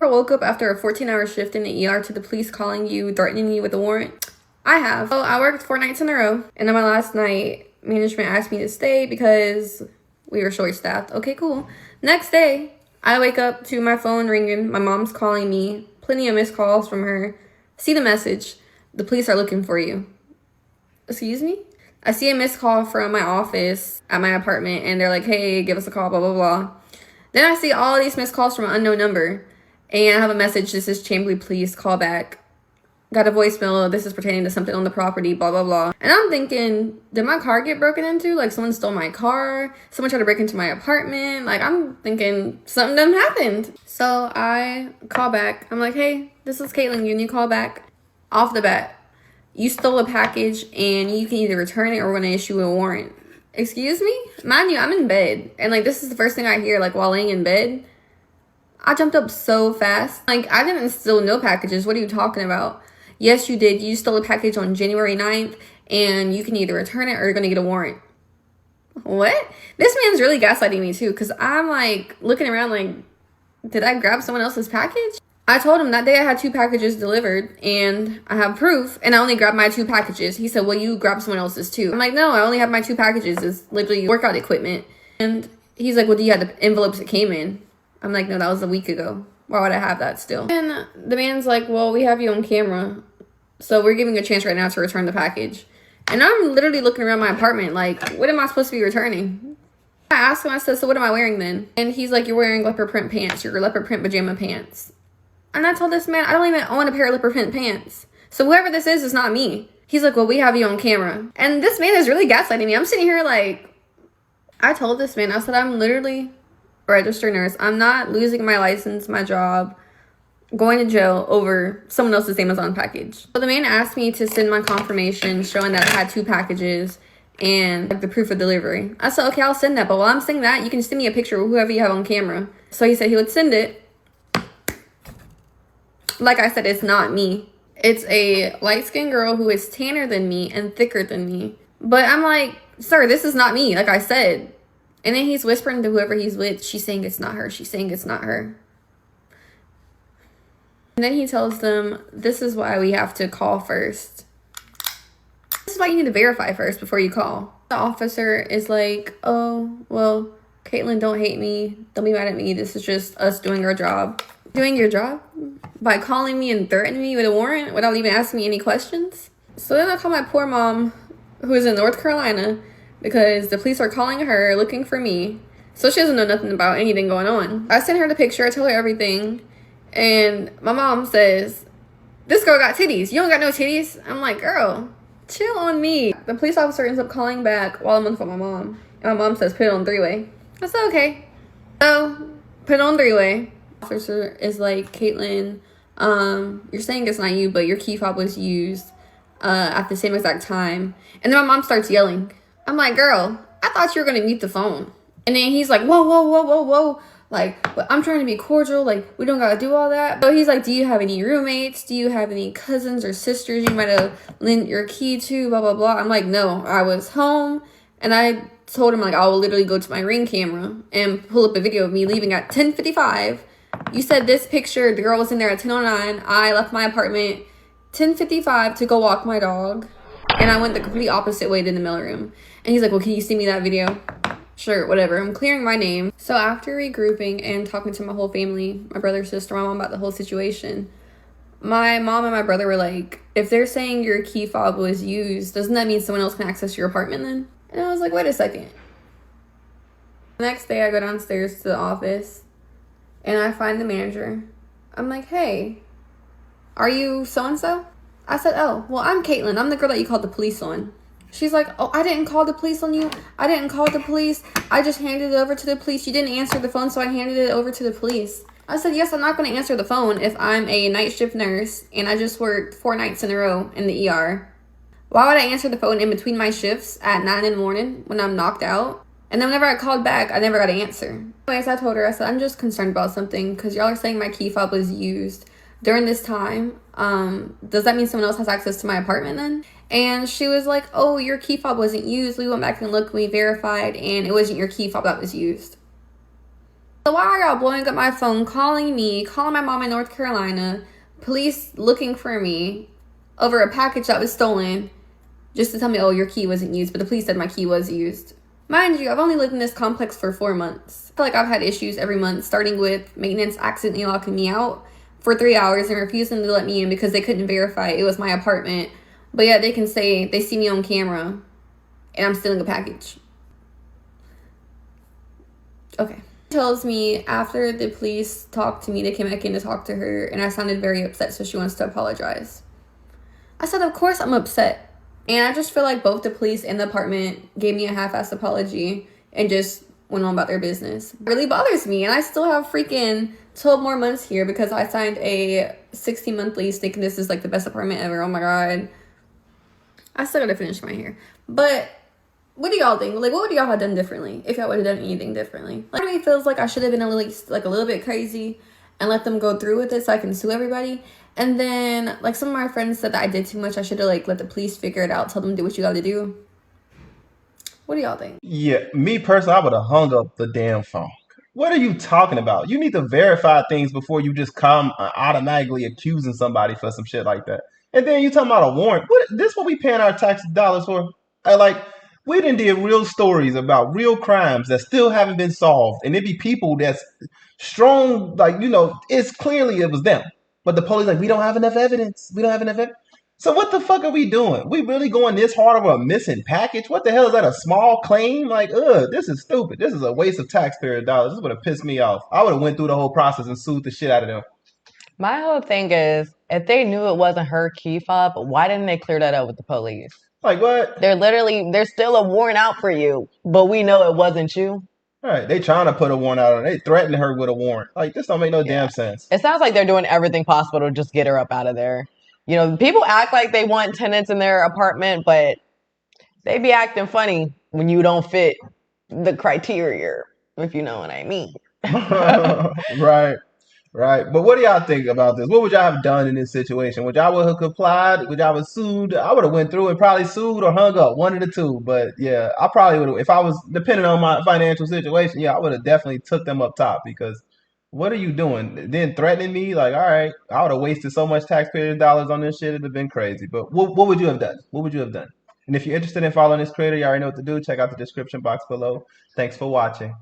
I woke up after a 14-hour shift in the ER to the police calling you, threatening you with a warrant? I have. So I worked 4 nights in a row, and on my last night, management asked me to stay because we were short-staffed. Okay, cool. Next day, I wake up to my phone ringing. My mom's calling me. Plenty of missed calls from her. See the message. The police are looking for you. Excuse me? I see a missed call from my office at my apartment, and they're like, hey, give us a call, blah, blah, blah. Then I see all these missed calls from an unknown number, and I have a message. This is Chamberlain Police, call back. Got a voicemail. This is pertaining to something on the property, blah, blah, blah. And I'm thinking, did my car get broken into? Like, someone stole my car? Someone tried to break into my apartment? Like, I'm thinking something done happened. So I call back. I'm like, hey, this is Caitlin. You need to call back. Off the bat, you stole a package and you can either return it or we're going to issue a warrant. Excuse me? Mind you, I'm in bed. And, like, this is the first thing I hear, like, while laying in bed. I jumped up so fast. Like, I didn't steal no packages. What are you talking about? Yes, you did. You stole a package on January 9th, and you can either return it or you're going to get a warrant. What? This man's really gaslighting me, too, because I'm, like, looking around like, did I grab someone else's package? I told him that day I had 2 packages delivered, and I have proof, and I only grabbed my 2 packages. He said, well, you grabbed someone else's, too. I'm like, no, I only have my 2 packages. It's literally workout equipment. And he's like, well, do you have the envelopes it came in? I'm like, no, that was a week ago. Why would I have that still? And the man's like, well, we have you on camera, so we're giving you a chance right now to return the package. And I'm literally looking around my apartment like, what am I supposed to be returning? I asked him, I said, so what am I wearing then? And he's like, you're wearing leopard print pants, your leopard print pajama pants. And I told this man, I don't even own a pair of leopard print pants. So whoever this is not me. He's like, well, we have you on camera. And this man is really gaslighting me. I'm sitting here like, I told this man, I said, I'm literally a registered nurse. I'm not losing my license, my job, going to jail over someone else's Amazon package. So the man asked me to send my confirmation showing that I had 2 packages and like the proof of delivery. I said, okay, I'll send that. But while I'm saying that, you can send me a picture of whoever you have on camera. So he said he would send it. Like I said, it's not me. It's a light-skinned girl who is tanner than me and thicker than me. But I'm like, sir, this is not me, like I said. And then he's whispering to whoever he's with, she's saying it's not her. She's saying it's not her. And then he tells them, this is why we have to call first. This is why you need to verify first before you call. The officer is like, oh, well, Caitlin, don't hate me. Don't be mad at me. This is just us doing our job. Doing your job? By calling me and threatening me with a warrant without even asking me any questions? So then I call my poor mom, who is in North Carolina, because the police are calling her, looking for me. So she doesn't know nothing about anything going on. I send her the picture, I tell her everything. And my mom says, this girl got titties. You don't got no titties? I'm like, girl, chill on me. The police officer ends up calling back while I'm on the phone with my mom. And my mom says, put it on 3-way. I said, okay. So, put it on 3-way. The officer is like, Caitlin, you're saying it's not you, but your key fob was used at the same exact time. And then my mom starts yelling. I'm like, girl, I thought you were going to mute the phone. And then he's like, whoa, whoa, whoa, whoa, whoa. Like, but I'm trying to be cordial. Like, we don't got to do all that. So he's like, do you have any roommates? Do you have any cousins or sisters you might have lent your key to? Blah, blah, blah. I'm like, no, I was home. And I told him, like, I will literally go to my Ring camera and pull up a video of me leaving at 10:55. You said this picture, the girl was in there at 10:09. I left my apartment 10:55 to go walk my dog. And I went the complete opposite way to the mailroom. And he's like, well, can you send me that video? Sure, whatever. I'm clearing my name. So after regrouping and talking to my whole family, my brother, sister, my mom about the whole situation, my mom and my brother were like, if they're saying your key fob was used, doesn't that mean someone else can access your apartment then? And I was like, wait a second. The next day I go downstairs to the office and I find the manager. I'm like, hey, are you so-and-so? I said, oh, well, I'm Caitlin. I'm the girl that you called the police on. She's like, oh, I didn't call the police on you. I didn't call the police. I just handed it over to the police. You didn't answer the phone, so I handed it over to the police. I said, yes, I'm not going to answer the phone if I'm a night shift nurse and I just worked 4 nights in a row in the ER. Why would I answer the phone in between my shifts at 9 in the morning when I'm knocked out? And then whenever I called back, I never got an answer. Anyways, I told her, I said, I'm just concerned about something because y'all are saying my key fob was used during this time. Does that mean someone else has access to my apartment then? And she was like, oh, your key fob wasn't used. We went back and looked, we verified, and it wasn't your key fob that was used. So why are y'all blowing up my phone, calling me, calling my mom in North Carolina, police looking for me over a package that was stolen just to tell me, oh, your key wasn't used, but the police said my key was used. Mind you, I've only lived in this complex for 4 months. I feel like I've had issues every month, starting with maintenance accidentally locking me out for 3 hours and refusing to let me in because they couldn't verify it was my apartment. But yeah, they can say they see me on camera and I'm stealing a package. Okay. Tells me after the police talked to me, they came back in to talk to her, and I sounded very upset, so she wants to apologize. I said, of course I'm upset. And I just feel like both the police and the apartment gave me a half-assed apology and just went on about their business. It really bothers me, and I still have freaking 12 more months here because I signed a 16-month lease thinking this is like the best apartment ever. Oh my god. I still gotta finish my hair. But what do y'all think? Like, what would y'all have done differently if y'all would have done anything differently? Like, part of me feels like I should have been a little bit crazy and let them go through with it so I can sue everybody. And then, like, some of my friends said that I did too much. I should have, like, let the police figure it out, tell them do what you gotta do. What do y'all think? Yeah, me personally, I would have hung up the damn phone. What are you talking about? You need to verify things before you just come automatically accusing somebody for some shit like that. And then you talking about a warrant. This what we paying our tax dollars for? Like we done did real stories about real crimes that still haven't been solved, and it be people that's strong, like it's clearly it was them. But the police like we don't have enough evidence. We don't have enough evidence. So what the fuck are we doing? We really going this hard over a missing package? What the hell is that? A small claim? Like, this is stupid. This is a waste of taxpayer dollars. This would have pissed me off. I would have went through the whole process and sued the shit out of them. My whole thing is, if they knew it wasn't her key fob, why didn't they clear that up with the police? Like what? There's still a warrant out for you, but we know it wasn't you. All right, they trying to put a warrant out on. They threatened her with a warrant. Like this don't make no Yeah. damn sense. It sounds like they're doing everything possible to just get her up out of there. People act like they want tenants in their apartment, but they be acting funny when you don't fit the criteria, if you know what I mean. Right. Right. But what do y'all think about this? What would y'all have done in this situation? Would y'all have complied? Would y'all have sued? I would have went through and probably sued or hung up, one of the two. But yeah, I probably would have, if I was depending on my financial situation, yeah, I would have definitely took them up top because what are you doing? Then threatening me? Like, all right, I would have wasted so much taxpayer dollars on this shit. It'd have been crazy. But what would you have done? What would you have done? And if you're interested in following this creator, you already know what to do. Check out the description box below. Thanks for watching.